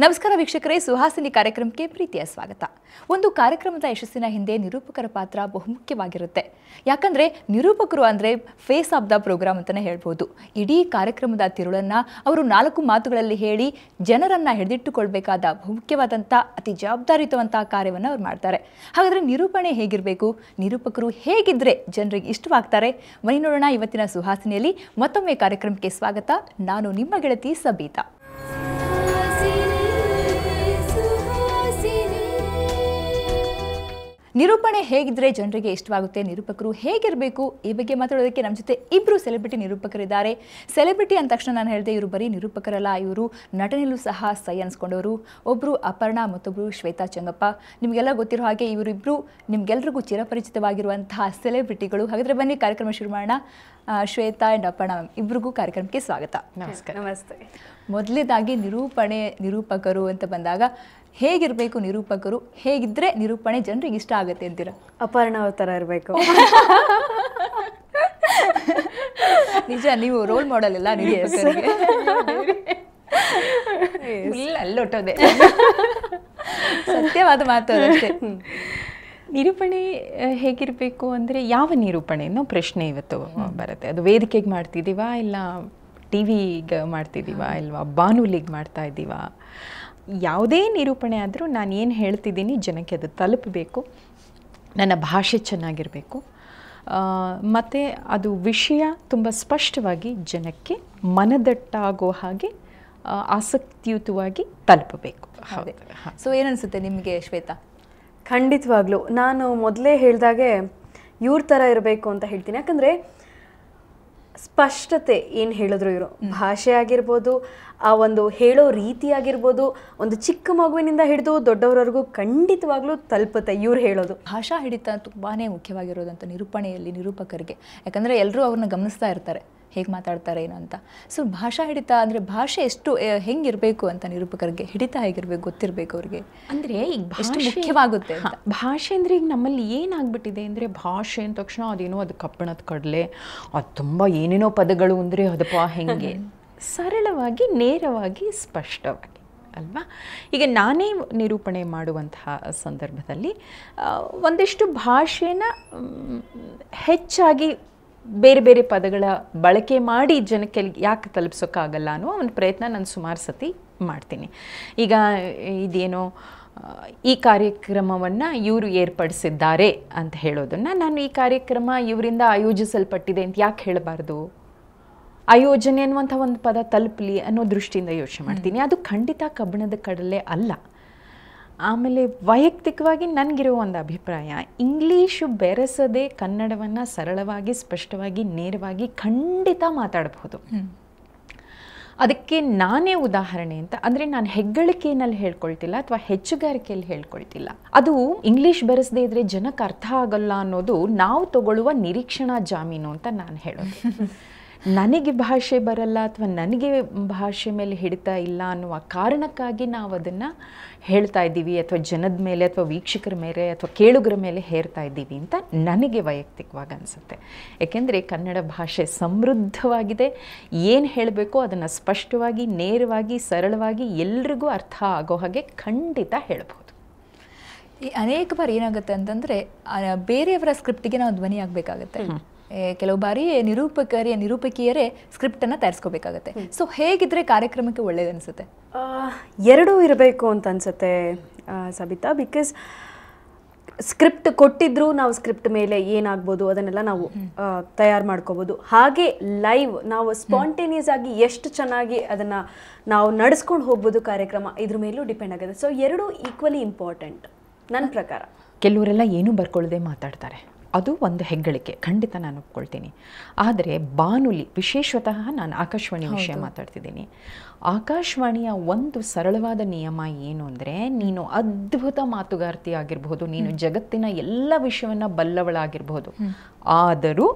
ನಮಸ್ಕಾರ ವೀಕ್ಷಕರೇ, ಸುಹಾಸಿನಿ ಕಾರ್ಯಕ್ರಮಕ್ಕೆ ಪ್ರೀತಿಯ ಸ್ವಾಗತ. ಒಂದು ಕಾರ್ಯಕ್ರಮದ ಯಶಸ್ಸಿನ ಹಿಂದೆ ನಿರೂಪಕರ ಪಾತ್ರ ಬಹುಮುಖ್ಯವಾಗಿರುತ್ತೆ. ಯಾಕಂದ್ರೆ ನಿರೂಪಕರು ಅಂದ್ರೆ ಫೇಸ್ ಆಫ್ ದ ಪ್ರೋಗ್ರಾಮ್ ಅಂತಾನೆ ಹೇಳ್ಬೋದು. ಇಡೀ ಕಾರ್ಯಕ್ರಮದ ತಿರುಳನ್ನ ಅವರು 4 ಮಾತುಗಳಲ್ಲಿ ಹೇಳಿ ಜನರನ್ನ ಹಿಡಿದಿಟ್ಟುಕೊಳ್ಬೇಕಾದ ಬಹುಮುಖ್ಯವಾದಂಥ ಅತಿ ಜವಾಬ್ದಾರಿಯುತವಂತಹ ಕಾರ್ಯವನ್ನು ಅವ್ರು ಮಾಡ್ತಾರೆ. ಹಾಗಾದ್ರೆ ನಿರೂಪಣೆ ಹೇಗಿರಬೇಕು, ನಿರೂಪಕರು ಹೇಗಿದ್ರೆ ಜನರಿಗೆ ಇಷ್ಟವಾಗ್ತಾರೆ, ಬನ್ನಿ ನೋಡೋಣ. ಇವತ್ತಿನ ಸುಹಾಸಿನಿಯಲ್ಲಿ ಮತ್ತೊಮ್ಮೆ ಕಾರ್ಯಕ್ರಮಕ್ಕೆ ಸ್ವಾಗತ. ನಾನು ನಿಮ್ಮ ಗೆಳತಿ ಸಬೀತಾ. ನಿರೂಪಣೆ ಹೇಗಿದ್ರೆ ಜನರಿಗೆ ಇಷ್ಟವಾಗುತ್ತೆ, ನಿರೂಪಕರು ಹೇಗಿರಬೇಕು, ಈ ಬಗ್ಗೆ ಮಾತಾಡೋದಕ್ಕೆ ನಮ್ಮ ಜೊತೆ ಇಬ್ಬರು ಸೆಲೆಬ್ರಿಟಿ ನಿರೂಪಕರಿದ್ದಾರೆ. ಸೆಲೆಬ್ರಿಟಿ ಅಂದ ತಕ್ಷಣ ನಾನು ಹೇಳಿದೆ, ಇವರು ಬರೀ ನಿರೂಪಕರಲ್ಲ, ಇವರು ನಟನೆಯಲ್ಲೂ ಸಹ ಸೈ ಅನ್ಸ್ಕೊಂಡವರು. ಒಬ್ಬರು ಅಪರ್ಣಾ, ಮತ್ತೊಬ್ಬರು ಶ್ವೇತಾ ಚಂಗಪ್ಪ. ನಿಮಗೆಲ್ಲ ಗೊತ್ತಿರೋ ಹಾಗೆ ಇವರಿಬ್ಬರು ನಿಮಗೆಲ್ರಿಗೂ ಚಿರಪರಿಚಿತವಾಗಿರುವಂತಹ ಸೆಲೆಬ್ರಿಟಿಗಳು. ಹಾಗಾದರೆ ಬನ್ನಿ ಕಾರ್ಯಕ್ರಮ ಶುರು ಮಾಡೋಣ. ಶ್ವೇತಾ ಆ್ಯಂಡ್ ಅಪರ್ಣಾ ಮ್ಯಾಮ್, ಇಬ್ಬರಿಗೂ ಕಾರ್ಯಕ್ರಮಕ್ಕೆ ಸ್ವಾಗತ. ನಮಸ್ಕಾರ. ನಮಸ್ತೆ. ಮೊದಲನೇದಾಗಿ ನಿರೂಪಕರು ಅಂತ ಬಂದಾಗ ಹೇಗಿರಬೇಕು ನಿರೂಪಕರು, ಹೇಗಿದ್ರೆ ನಿರೂಪಣೆ ಜನರಿಗೆ ಇಷ್ಟ ಆಗುತ್ತೆ ಅಂತೀರಾ? ಅಪರ್ಣಾ ಅವ್ರ ಥರ ಇರಬೇಕು. ನಿಜ, ನೀವು ರೋಲ್ ಮಾಡೆಲ್ ಎಲ್ಲ ನಿರೂಪಕರಿಗೆ. ಇಲ್ಲ, ಅಲ್ಲೊಟ್ಟೋದೆ ಸತ್ಯವಾದ ಮಾತು ಅದಷ್ಟೇ. ನಿರೂಪಣೆ ಹೇಗಿರಬೇಕು ಅಂದರೆ ಯಾವ ನಿರೂಪಣೆ ಅನ್ನೋ ಪ್ರಶ್ನೆ ಇವತ್ತು ಬರುತ್ತೆ. ಅದು ವೇದಿಕೆಗೆ ಮಾಡ್ತಿದ್ದೀವಾ, ಇಲ್ಲ ಟಿ ವಿಗೆ ಮಾಡ್ತಿದ್ದೀವಾ, ಇಲ್ವಾ ಬಾನುಲಿಗೆ ಮಾಡ್ತಾ ಇದ್ದೀವಾ? ಯಾವುದೇ ನಿರೂಪಣೆ ಆದರೂ ನಾನು ಏನು ಹೇಳ್ತಿದ್ದೀನಿ ಜನಕ್ಕೆ ಅದು ತಲುಪಬೇಕು. ನನ್ನ ಭಾಷೆ ಚೆನ್ನಾಗಿರಬೇಕು, ಮತ್ತು ಅದು ವಿಷಯ ತುಂಬ ಸ್ಪಷ್ಟವಾಗಿ ಜನಕ್ಕೆ ಮನದಟ್ಟಾಗೋ ಹಾಗೆ ಆಸಕ್ತಿಯುತವಾಗಿ ತಲುಪಬೇಕು. ಹೌದೇ. ಸೊ ಏನನ್ಸುತ್ತೆ ನಿಮಗೆ ಶ್ವೇತಾ? ಖಂಡಿತವಾಗ್ಲೂ ನಾನು ಮೊದಲೇ ಹೇಳಿದಾಗೆ ಇವ್ರ ಥರ ಇರಬೇಕು ಅಂತ ಹೇಳ್ತೀನಿ. ಯಾಕಂದರೆ ಸ್ಪಷ್ಟತೆ ಏನು ಹೇಳಿದ್ರು ಇವರು, ಭಾಷೆ ಆಗಿರ್ಬೋದು, ಆ ಒಂದು ಹೇಳೋ ರೀತಿ ಆಗಿರ್ಬೋದು, ಒಂದು ಚಿಕ್ಕ ಮಗುವಿನಿಂದ ಹಿಡಿದು ದೊಡ್ಡವರವರೆಗೂ ಖಂಡಿತವಾಗ್ಲೂ ತಲುಪುತ್ತೆ ಇವ್ರು ಹೇಳೋದು. ಭಾಷಾ ಹಿಡಿತ ತುಂಬಾ ಮುಖ್ಯವಾಗಿರೋದಂತ ನಿರೂಪಣೆಯಲ್ಲಿ ನಿರೂಪಕರಿಗೆ. ಯಾಕಂದರೆ ಎಲ್ಲರೂ ಅವ್ರನ್ನ ಗಮನಿಸ್ತಾ ಇರ್ತಾರೆ, ಹೇಗೆ ಮಾತಾಡ್ತಾರೆ ಏನು ಅಂತ. ಸೊ ಭಾಷಾ ಹಿಡಿತ ಅಂದರೆ ಭಾಷೆ ಎಷ್ಟು ಹೆಂಗಿರಬೇಕು ಅಂತ ನಿರೂಪಕರಿಗೆ ಹಿಡಿತ ಹೇಗಿರ್ಬೇಕು ಗೊತ್ತಿರಬೇಕು ಅವ್ರಿಗೆ. ಅಂದರೆ ಈಗ ಎಷ್ಟು ಮುಖ್ಯವಾಗುತ್ತೆ ಅಂತ. ಭಾಷೆ ಅಂದರೆ ಈಗ ನಮ್ಮಲ್ಲಿ ಏನಾಗ್ಬಿಟ್ಟಿದೆ ಅಂದರೆ, ಭಾಷೆ ಅಂದ ತಕ್ಷಣ ಅದೇನೋ ಅದು ಕಬ್ಬಣದ ಕಡಲೆ, ಅದು ತುಂಬ ಏನೇನೋ ಪದಗಳು ಅಂದರೆ ಅದಪ್ಪ ಹೆಂಗೆ. ಸರಳವಾಗಿ, ನೇರವಾಗಿ, ಸ್ಪಷ್ಟವಾಗಿ ಅಲ್ವಾ? ಈಗ ನಾನೇ ನಿರೂಪಣೆ ಮಾಡುವಂತಹ ಸಂದರ್ಭದಲ್ಲಿ ಒಂದಿಷ್ಟು ಭಾಷೆನ ಹೆಚ್ಚಾಗಿ ಬೇರೆ ಬೇರೆ ಪದಗಳ ಬಳಕೆ ಮಾಡಿ ಜನಕ್ಕೆ ಯಾಕೆ ತಲುಪಿಸೋಕ್ಕಾಗಲ್ಲ ಅನ್ನೋ ಒಂದು ಪ್ರಯತ್ನ ನಾನು ಸುಮಾರು ಸತಿ ಮಾಡ್ತೀನಿ. ಈಗ ಇದೇನೋ ಈ ಕಾರ್ಯಕ್ರಮವನ್ನು ಇವರು ಏರ್ಪಡಿಸಿದ್ದಾರೆ ಅಂತ ಹೇಳೋದನ್ನು ನಾನು ಈ ಕಾರ್ಯಕ್ರಮ ಇವರಿಂದ ಆಯೋಜಿಸಲ್ಪಟ್ಟಿದೆ ಅಂತ ಯಾಕೆ ಹೇಳಬಾರ್ದು? ಆಯೋಜನೆ ಅನ್ನುವಂಥ ಒಂದು ಪದ ತಲುಪಲಿ ಅನ್ನೋ ದೃಷ್ಟಿಯಿಂದ ಯೋಚನೆ ಮಾಡ್ತೀನಿ. ಅದು ಖಂಡಿತ ಕಬ್ಬಣದ ಕಡಲೆ ಅಲ್ಲ. ಆಮೇಲೆ ವೈಯಕ್ತಿಕವಾಗಿ ನನಗಿರೋ ಒಂದು ಅಭಿಪ್ರಾಯ, ಇಂಗ್ಲೀಷು ಬೆರೆಸದೆ ಕನ್ನಡವನ್ನು ಸರಳವಾಗಿ, ಸ್ಪಷ್ಟವಾಗಿ, ನೇರವಾಗಿ ಖಂಡಿತ ಮಾತಾಡಬಹುದು. ಅದಕ್ಕೆ ನಾನೇ ಉದಾಹರಣೆ ಅಂತ ಅಂದರೆ, ನಾನು ಹೆಗ್ಗಳಿಕೆಯಲ್ಲಿ ಹೇಳ್ಕೊಳ್ತಿಲ್ಲ ಅಥವಾ ಹೆಚ್ಚುಗಾರಿಕೆಯಲ್ಲಿ ಹೇಳ್ಕೊಳ್ತಿಲ್ಲ. ಅದು ಇಂಗ್ಲೀಷ್ ಬೆರೆಸದೇ ಇದ್ರೆ ಜನಕ್ಕೆ ಅರ್ಥ ಆಗಲ್ಲ ಅನ್ನೋದು ನಾವು ತಗೊಳ್ಳುವ ನಿರೀಕ್ಷಣಾ ಜಾಮೀನು ಅಂತ ನಾನು ಹೇಳೋದು. ನನಗೆ ಭಾಷೆ ಬರಲ್ಲ ಅಥವಾ ನನಗೆ ಭಾಷೆ ಮೇಲೆ ಹಿಡಿತಾ ಇಲ್ಲ ಅನ್ನುವ ಕಾರಣಕ್ಕಾಗಿ ನಾವು ಅದನ್ನು ಹೇಳ್ತಾ ಇದ್ದೀವಿ ಅಥವಾ ಜನದ ಮೇಲೆ ಅಥವಾ ವೀಕ್ಷಕರ ಮೇಲೆ ಅಥವಾ ಕೇಳುಗರ ಮೇಲೆ ಹೇರ್ತಾ ಇದ್ದೀವಿ ಅಂತ ನನಗೆ ವೈಯಕ್ತಿಕವಾಗಿ ಅನಿಸುತ್ತೆ. ಏಕೆಂದರೆ ಕನ್ನಡ ಭಾಷೆ ಸಮೃದ್ಧವಾಗಿದೆ. ಏನು ಹೇಳಬೇಕೋ ಅದನ್ನು ಸ್ಪಷ್ಟವಾಗಿ, ನೇರವಾಗಿ, ಸರಳವಾಗಿ ಎಲ್ರಿಗೂ ಅರ್ಥ ಆಗೋ ಹಾಗೆ ಖಂಡಿತ ಹೇಳ್ಬೋದು. ಅನೇಕ ಬಾರಿ ಏನಾಗುತ್ತೆ ಅಂತಂದರೆ, ಬೇರೆಯವರ ಸ್ಕ್ರಿಪ್ಟಿಗೆ ನಾವು ಧ್ವನಿ ಆಗಬೇಕಾಗತ್ತೆ. ಕೆಲವು ಬಾರಿ ನಿರೂಪಕಿಯರೇ ಸ್ಕ್ರಿಪ್ಟನ್ನು ತಯಾರಿಸ್ಕೋಬೇಕಾಗತ್ತೆ. ಸೊ ಹೇಗಿದ್ರೆ ಕಾರ್ಯಕ್ರಮಕ್ಕೆ ಒಳ್ಳೇದು ಅನಿಸುತ್ತೆ? ಎರಡೂ ಇರಬೇಕು ಅಂತ ಅನಿಸುತ್ತೆ ಸಬಿತಾ. ಬಿಕಾಸ್ ಸ್ಕ್ರಿಪ್ಟ್ ಕೊಟ್ಟಿದ್ರು ನಾವು ಸ್ಕ್ರಿಪ್ಟ್ ಮೇಲೆ ಏನಾಗ್ಬೋದು ಅದನ್ನೆಲ್ಲ ನಾವು ತಯಾರು ಮಾಡ್ಕೋಬೋದು. ಹಾಗೆ ಲೈವ್ ನಾವು ಸ್ಪಾಂಟೇನಿಯಸ್ ಆಗಿ ಎಷ್ಟು ಚೆನ್ನಾಗಿ ಅದನ್ನು ನಾವು ನಡೆಸ್ಕೊಂಡು ಹೋಗ್ಬೋದು ಕಾರ್ಯಕ್ರಮ, ಇದ್ರ ಮೇಲೂ ಡಿಪೆಂಡ್ ಆಗುತ್ತೆ. ಸೊ ಎರಡೂ ಈಕ್ವಲಿ ಇಂಪಾರ್ಟೆಂಟ್ ನನ್ನ ಪ್ರಕಾರ. ಕೆಲವರೆಲ್ಲ ಏನೂ ಬರ್ಕೊಳ್ಳದೆ ಮಾತಾಡ್ತಾರೆ, ಅದು ಒಂದು ಹೆಗ್ಗಳಿಕೆ, ಖಂಡಿತ ನಾನು ಒಪ್ಕೊಳ್ತೀನಿ. ಆದರೆ ಬಾನುಲಿ, ವಿಶೇಷತಃ ನಾನು ಆಕಾಶವಾಣಿ ವಿಷಯ ಮಾತಾಡ್ತಿದ್ದೀನಿ. ಆಕಾಶವಾಣಿಯ ಒಂದು ಸರಳವಾದ ನಿಯಮ ಏನು ಅಂದರೆ, ನೀನು ಅದ್ಭುತ ಮಾತುಗಾರ್ತಿ ಆಗಿರ್ಬೋದು, ನೀನು ಜಗತ್ತಿನ ಎಲ್ಲ ವಿಷಯವನ್ನು ಬಲ್ಲವಳಾಗಿರ್ಬೋದು, ಆದರೂ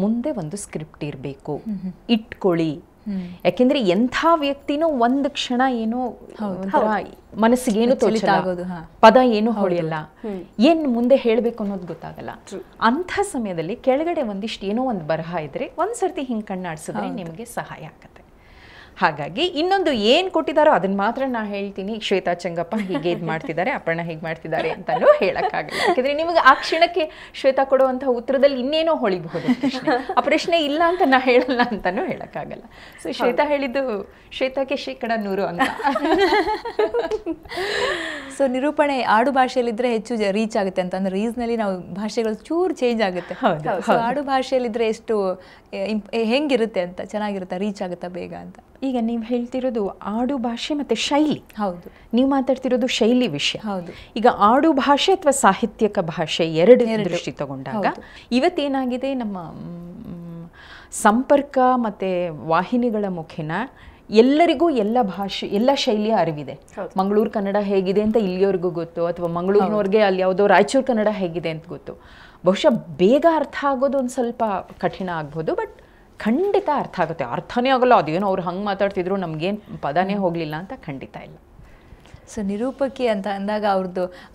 ಮುಂದೆ ಒಂದು ಸ್ಕ್ರಿಪ್ಟ್ ಇರಬೇಕು, ಇಟ್ಕೊಳ್ಳಿ. ಯಾಕೆಂದ್ರೆ ಎಂಥ ವ್ಯಕ್ತಿನೂ ಒಂದು ಕ್ಷಣ ಏನೋ ಮನಸ್ಸಿಗೆ ಏನು ತೋಚಲ್ಲ, ಪದ ಏನು ಹೊಳೆಯಲ್ಲ, ಏನ್ ಮುಂದೆ ಹೇಳ್ಬೇಕು ಅನ್ನೋದು ಗೊತ್ತಾಗಲ್ಲ. ಅಂಥ ಸಮಯದಲ್ಲಿ ಕೆಳಗಡೆ ಒಂದಿಷ್ಟು ಏನೋ ಒಂದು ಬರಹ ಇದ್ರೆ ಒಂದ್ಸರ್ತಿ ಹಿಂಗೆ ಕಣ್ಣಾಡ್ಸಿದ್ರೆ ನಿಮಗೆ ಸಹಾಯ ಆಗತ್ತೆ. ಹಾಗಾಗಿ ಇನ್ನೊಂದು ಏನು ಕೊಟ್ಟಿದ್ದಾರೋ ಅದನ್ನ ಮಾತ್ರ ನಾ ಹೇಳ್ತೀನಿ. ಶ್ವೇತಾ ಚಂಗಪ್ಪ ಹೀಗೆ ಇದು ಮಾಡ್ತಿದ್ದಾರೆ, ಅಪರ್ಣ ಹೀಗೆ ಮಾಡ್ತಿದ್ದಾರೆ ಅಂತಲೂ ಹೇಳೋಕ್ಕಾಗಲ್ಲ. ಯಾಕಂದರೆ ನಿಮಗೆ ಆ ಕ್ಷಣಕ್ಕೆ ಶ್ವೇತಾ ಕೊಡುವಂಥ ಉತ್ತರದಲ್ಲಿ ಇನ್ನೇನೋ ಹೊಳಿಬಹುದು ಪ್ರಶ್ನೆ. ಆ ಪ್ರಶ್ನೆ ಇಲ್ಲ ಅಂತ ನಾ ಹೇಳಲ್ಲ ಅಂತಲೂ ಹೇಳೋಕ್ಕಾಗಲ್ಲ. ಸೊ ಶ್ವೇತಾ ಹೇಳಿದ್ದು ಶ್ವೇತಾಕ್ಕೆ 100% ಅಂತ. ಸೊ ನಿರೂಪಣೆ ಆಡು ಭಾಷೆಯಲ್ಲಿದ್ದರೆ ಹೆಚ್ಚು ರೀಚ್ ಆಗುತ್ತೆ ಅಂತ, ಅಂದರೆ ರೀಸ್ನಲ್ಲಿ ನಾವು ಭಾಷೆಗಳು ಚೂರು ಚೇಂಜ್ ಆಗುತ್ತೆ. ಸೊ ಆಡು ಭಾಷೆಯಲ್ಲಿದ್ದರೆ ಎಷ್ಟು ಹೆಂಗಿರುತ್ತೆ ಅಂತ, ಚೆನ್ನಾಗಿರುತ್ತೆ, ರೀಚ್ ಆಗುತ್ತಾ ಬೇಗ ಅಂತ. ಈಗ ನೀವು ಹೇಳ್ತಿರೋದು ಆಡು ಭಾಷೆ ಮತ್ತು ಶೈಲಿ. ಹೌದು, ನೀವು ಮಾತಾಡ್ತಿರೋದು ಶೈಲಿ ವಿಷಯ. ಹೌದು. ಈಗ ಆಡು ಭಾಷೆ ಅಥವಾ ಸಾಹಿತ್ಯಕ ಭಾಷೆ ಎರಡು ದೃಷ್ಟಿ ತಗೊಂಡಾಗ ಇವತ್ತೇನಾಗಿದೆ, ನಮ್ಮ ಸಂಪರ್ಕ ಮತ್ತು ವಾಹಿನಿಗಳ ಮುಖೇನ ಎಲ್ಲರಿಗೂ ಎಲ್ಲ ಭಾಷೆ, ಎಲ್ಲ ಶೈಲಿಯ ಅರಿವಿದೆ. ಮಂಗಳೂರು ಕನ್ನಡ ಹೇಗಿದೆ ಅಂತ ಇಲ್ಲಿಯವರೆಗೂ ಗೊತ್ತು, ಅಥವಾ ಮಂಗಳೂರಿನವ್ರಿಗೆ ಅಲ್ಲಿ ಯಾವುದೋ ರಾಯಚೂರು ಕನ್ನಡ ಹೇಗಿದೆ ಅಂತ ಗೊತ್ತು. ಬಹುಶಃ ಬೇಗ ಅರ್ಥ ಆಗೋದು ಒಂದು ಸ್ವಲ್ಪ ಕಠಿಣ ಆಗ್ಬೋದು, ಬಟ್ ಖಂಡಿತ ಅರ್ಥ ಆಗುತ್ತೆ. ಅರ್ಥನೇ ಆಗೋಲ್ಲ, ಅದೇನೋ ಅವ್ರು ಹಂಗೆ ಮಾತಾಡ್ತಿದ್ರು ನಮಗೇನು ಪದನೇ ಹೋಗಲಿಲ್ಲ ಅಂತ ಖಂಡಿತ ಇಲ್ಲ. ಸೊ ನಿರೂಪಕಿ ಅಂತ ಅಂದಾಗ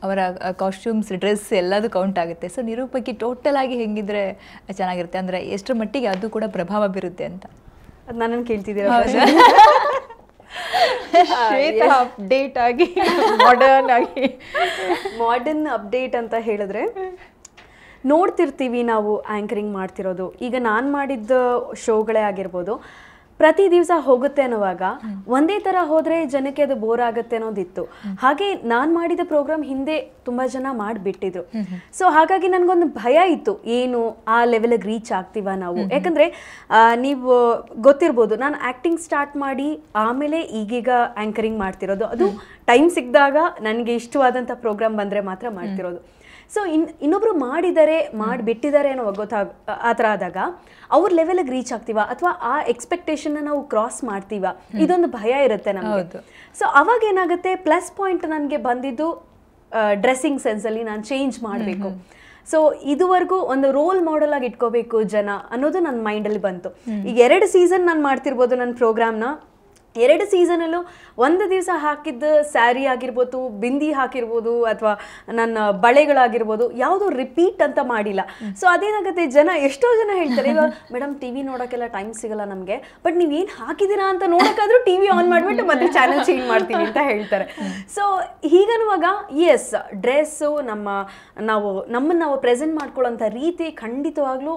ಅವರ ಕಾಸ್ಟ್ಯೂಮ್ಸ್, ಡ್ರೆಸ್ ಎಲ್ಲದೂ ಕೌಂಟ್ ಆಗುತ್ತೆ. ಸೊ ನಿರೂಪಕಿ ಟೋಟಲ್ ಆಗಿ ಹೆಂಗಿದ್ರೆ ಚೆನ್ನಾಗಿರುತ್ತೆ, ಅಂದರೆ ಎಷ್ಟರ ಮಟ್ಟಿಗೆ ಅದು ಕೂಡ ಪ್ರಭಾವ ಬೀರುತ್ತೆ ಅಂತ. ಅದು ನನ್ನನ್ನು ಕೇಳ್ತಿದ್ದೀರಾ? ಶ್ವೇತಾ ಅಪ್ಡೇಟ್ ಆಗಿ ಮಾಡರ್ನ್ ಅಪ್ಡೇಟ್ ಅಂತ ಹೇಳಿದ್ರೆ ನೋಡ್ತಿರ್ತೀವಿ ನಾವು ಆ್ಯಂಕರಿಂಗ್ ಮಾಡ್ತಿರೋದು. ಈಗ ನಾನು ಮಾಡಿದ್ದ ಶೋಗಳೇ ಆಗಿರ್ಬೋದು, ಪ್ರತಿ ದಿವಸ ಹೋಗುತ್ತೆ ಅನ್ನುವಾಗ ಒಂದೇ ಥರ ಹೋದರೆ ಜನಕ್ಕೆ ಅದು ಬೋರ್ ಆಗುತ್ತೆ ಅನ್ನೋದಿತ್ತು. ಹಾಗೆ ನಾನು ಮಾಡಿದ ಪ್ರೋಗ್ರಾಮ್ ಹಿಂದೆ ತುಂಬ ಜನ ಮಾಡಿಬಿಟ್ಟಿದ್ರು. ಸೊ ಹಾಗಾಗಿ ನನಗೊಂದು ಭಯ ಇತ್ತು, ಏನು ಆ ಲೆವೆಲಿಗೆ ರೀಚ್ ಆಗ್ತೀವ ನಾವು. ಯಾಕಂದರೆ ನೀವು ಗೊತ್ತಿರ್ಬೋದು, ನಾನು ಆ್ಯಕ್ಟಿಂಗ್ ಸ್ಟಾರ್ಟ್ ಮಾಡಿ ಆಮೇಲೆ ಈಗೀಗ ಆ್ಯಂಕರಿಂಗ್ ಮಾಡ್ತಿರೋದು. ಅದು ಟೈಮ್ ಸಿಕ್ಕಿದಾಗ ನನಗೆ ಇಷ್ಟವಾದಂಥ ಪ್ರೋಗ್ರಾಮ್ ಬಂದರೆ ಮಾತ್ರ ಮಾಡ್ತಿರೋದು. ಸೊ ಇನ್ನೊಬ್ರು ಮಾಡಿಬಿಟ್ಟಿದ್ದಾರೆ ಅನ್ನೋ ಆ ಥರ ಆದಾಗ ಅವ್ರ ಲೆವೆಲ್ಗೆ ರೀಚ್ ಆಗ್ತೀವ ಅಥವಾ ಆ ಎಕ್ಸ್ಪೆಕ್ಟೇಷನ್ನ ನಾವು ಕ್ರಾಸ್ ಮಾಡ್ತೀವ, ಇದೊಂದು ಭಯ ಇರುತ್ತೆ ನಮಗೆ. ಸೊ ಅವಾಗ ಏನಾಗುತ್ತೆ, ಪ್ಲಸ್ ಪಾಯಿಂಟ್ ನನಗೆ ಬಂದಿದ್ದು ಡ್ರೆಸ್ಸಿಂಗ್ ಸೆನ್ಸಲ್ಲಿ ನಾನು ಚೇಂಜ್ ಮಾಡಬೇಕು. ಸೊ ಇದುವರೆಗೂ ಒಂದು ರೋಲ್ ಮಾಡೆಲ್ ಆಗಿ ಇಟ್ಕೋಬೇಕು ಜನ ಅನ್ನೋದು ನನ್ನ ಮೈಂಡಲ್ಲಿ ಬಂತು. ಈಗ 2 ಸೀಸನ್ ನಾನು ಮಾಡ್ತಿರ್ಬೋದು ನನ್ನ ಪ್ರೋಗ್ರಾಮ್ನ. 2 ಸೀಸನಲ್ಲೂ ಒಂದು ದಿವಸ ಹಾಕಿದ್ದ ಸ್ಯಾರಿ ಆಗಿರ್ಬೋದು, ಬಿಂದಿ ಹಾಕಿರ್ಬೋದು, ಅಥವಾ ನನ್ನ ಬಳೆಗಳಾಗಿರ್ಬೋದು, ಯಾವುದೂ ರಿಪೀಟ್ ಅಂತ ಮಾಡಿಲ್ಲ. ಸೊ ಅದೇನಾಗುತ್ತೆ, ಎಷ್ಟೋ ಜನ ಹೇಳ್ತಾರೆ, ಇವಾಗ ಮೇಡಮ್ TV ನೋಡೋಕ್ಕೆಲ್ಲ ಟೈಮ್ ಸಿಗಲ್ಲ ನಮಗೆ, ಬಟ್ ನೀವೇನು ಹಾಕಿದ್ದೀರಾ ಅಂತ ನೋಡೋಕ್ಕಾದ್ರೂ TV ಆನ್ ಮಾಡಿಬಿಟ್ಟು ಮತ್ತೆ ಚಾನಲ್ ಚೇಂಜ್ ಮಾಡ್ತೀವಿ ಅಂತ ಹೇಳ್ತಾರೆ. ಸೊ ಹೀಗನ್ನುವಾಗ ಎಸ್, ಡ್ರೆಸ್ಸು ನಮ್ಮನ್ನು ನಾವು ಪ್ರೆಸೆಂಟ್ ಮಾಡ್ಕೊಳ್ಳೋಂಥ ರೀತಿ ಖಂಡಿತವಾಗ್ಲೂ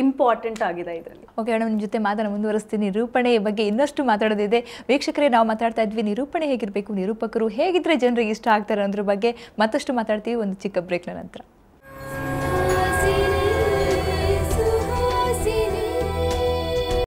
ಇಂಪಾರ್ಟೆಂಟ್ ಆಗಿದೆ ಇದರಲ್ಲಿ. ಓಕೆ ಮೇಡಮ್, ನಿಮ್ಮ ಜೊತೆ ಮಾತನ್ನು ಮುಂದುವರಿಸ್ತೀನಿ. ನಿರೂಪಣೆ ಬಗ್ಗೆ ಇನ್ನಷ್ಟು ಮಾತಾಡೋದಿದೆ. ವೀಕ್ಷಕರೇ, ನಾವು ಮಾತಾಡ್ತಾ ಇದ್ವಿ ನಿರೂಪಣೆ ಹೇಗಿರಬೇಕು, ನಿರೂಪಕರು ಹೇಗಿದ್ರೆ ಜನರಿಗೆ ಇಷ್ಟ ಆಗ್ತಾರೆ ಅನ್ನೋದ್ರ ಬಗ್ಗೆ ಮತ್ತಷ್ಟು ಮಾತಾಡ್ತೀವಿ ಒಂದು ಚಿಕ್ಕ ಬ್ರೇಕ್ನ ನಂತರ.